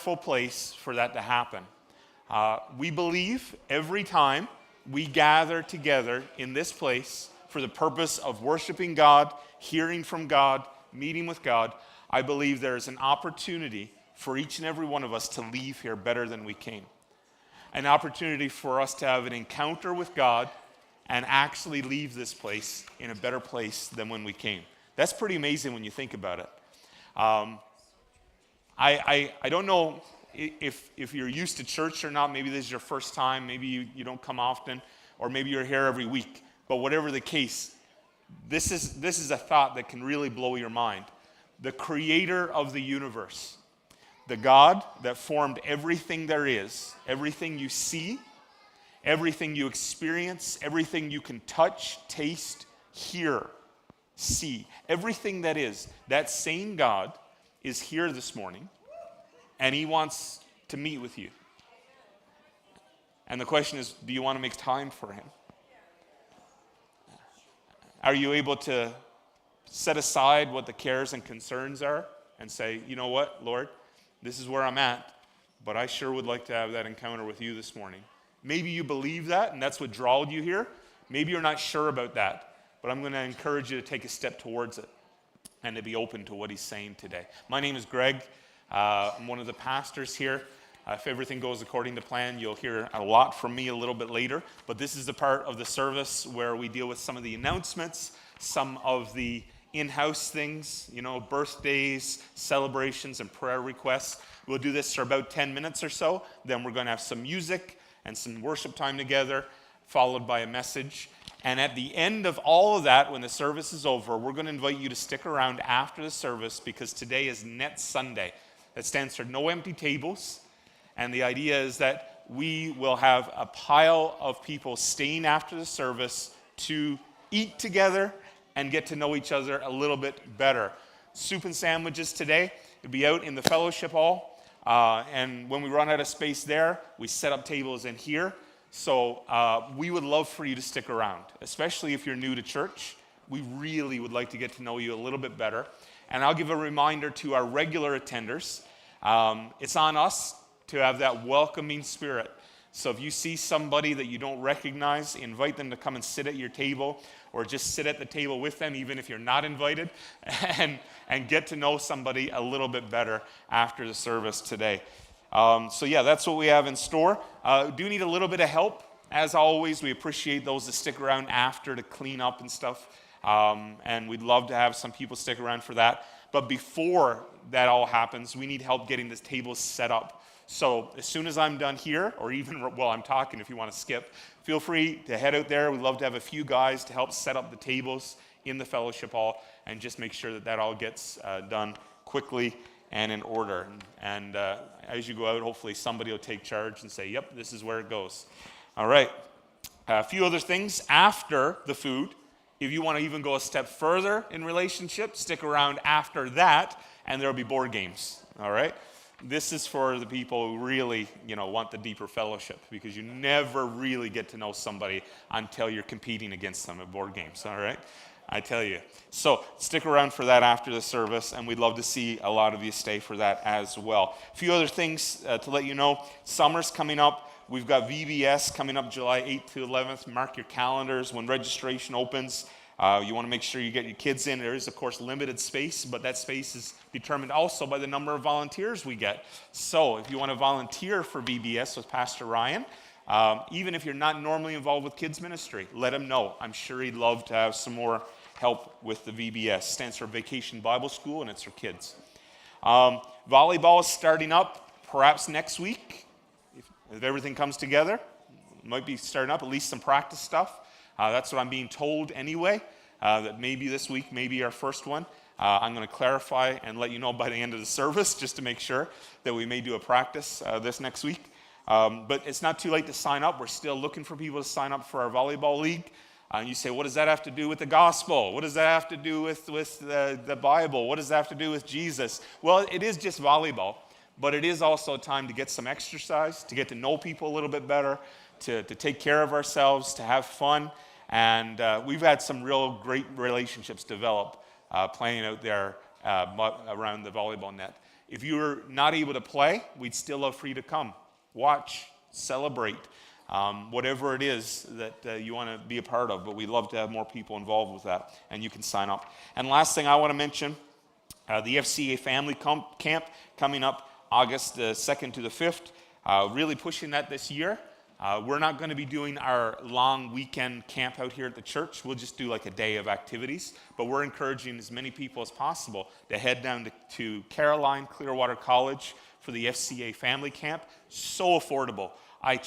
wonderful place for that to happen. We believe every time we gather together in this place for the purpose of worshiping God, hearing from God, meeting with God, I believe there is an opportunity for each and every one of us to leave here better than we came. An opportunity for us to have an encounter with God and actually leave this place in a better place than when we came. That's pretty amazing when you think about it. I don't know if you're used to church or not. Maybe this is your first time. Maybe you don't come often, or maybe you're here every week. But whatever the case, this is a thought that can really blow your mind. The creator of the universe, the God that formed everything there is, everything you see, everything you experience, everything you can touch, taste, hear, see, everything that is, that same God is here this morning, and he wants to meet with you. And the question is, do you want to make time for him? Are you able to set aside what the cares and concerns are and say, you know what, Lord, this is where I'm at, but I sure would like to have that encounter with you this morning. Maybe you believe that, and that's what drawed you here. Maybe you're not sure about that, but I'm going to encourage you to take a step towards it and to be open to what he's saying today. My name is Greg. I'm one of the pastors here. If everything goes according to plan, you'll hear a lot from me a little bit later, but this is the part of the service where we deal with some of the announcements, some of the in-house things, birthdays, celebrations, and prayer requests. We'll do this for about 10 minutes or so. Then we're going to have some music and some worship time together, followed by a message. And at the end of all of that, when the service is over, we're going to invite you to stick around after the service, because today is Net Sunday. That stands for No Empty Tables. And the idea is that we will have a pile of people staying after the service to eat together and get to know each other a little bit better. Soup and sandwiches today. It'll be out in the fellowship hall. And when we run out of space there, we set up tables in here. So we would love for you to stick around, especially if you're new to church. We really would like to get to know you a little bit better. And I'll give a reminder to our regular attenders. It's on us to have that welcoming spirit. So if you see somebody that you don't recognize, invite them to come and sit at your table, or just sit at the table with them, even if you're not invited, and get to know somebody a little bit better after the service today. That's what we have in store. Do need a little bit of help. As always, we appreciate those that stick around after to clean up and stuff. And we'd love to have some people stick around for that. But before that all happens, we need help getting this table set up. So as soon as I'm done here, or even while I'm talking, if you want to skip, feel free to head out there. We'd love to have a few guys to help set up the tables in the fellowship hall and just make sure that all gets done quickly and in order. And as you go out, hopefully somebody will take charge and say, yep, this is where it goes. All right. A few other things after the food. If you want to even go a step further in relationship, stick around after that, and there'll be board games. All right. This is for the people who really, want the deeper fellowship, because you never really get to know somebody until you're competing against them at board games, all right? I tell you. So stick around for that after the service, and we'd love to see a lot of you stay for that as well. A few other things to let you know. Summer's coming up. We've got VBS coming up July 8th to 11th. Mark your calendars when registration opens. You want to make sure you get your kids in. There is, of course, limited space, but that space is determined also by the number of volunteers we get. So if you want to volunteer for VBS with Pastor Ryan, even if you're not normally involved with kids ministry, let him know. I'm sure he'd love to have some more help with the VBS. Stands for Vacation Bible School, and it's for kids. Volleyball is starting up perhaps next week. If everything comes together, it might be starting up, at least some practice stuff. That's what I'm being told anyway, that maybe this week, maybe our first one. I'm going to clarify and let you know by the end of the service, just to make sure that we may do a practice this next week. But it's not too late to sign up. We're still looking for people to sign up for our volleyball league. And you say, what does that have to do with the gospel? What does that have to do with the Bible? What does that have to do with Jesus? Well, it is just volleyball, but it is also a time to get some exercise, to get to know people a little bit better, to take care of ourselves, to have fun. And we've had some real great relationships develop playing out there around the volleyball net. If you're not able to play, we'd still love for you to come, watch, celebrate, whatever it is that you want to be a part of. But we'd love to have more people involved with that, and you can sign up. And last thing I want to mention, the FCA Family Camp coming up August 2nd to the 5th. Really pushing that this year. We're not going to be doing our long weekend camp out here at the church. We'll just do like a day of activities. But we're encouraging as many people as possible to head down to Caroline Clearwater College for the FCA Family Camp. So affordable. I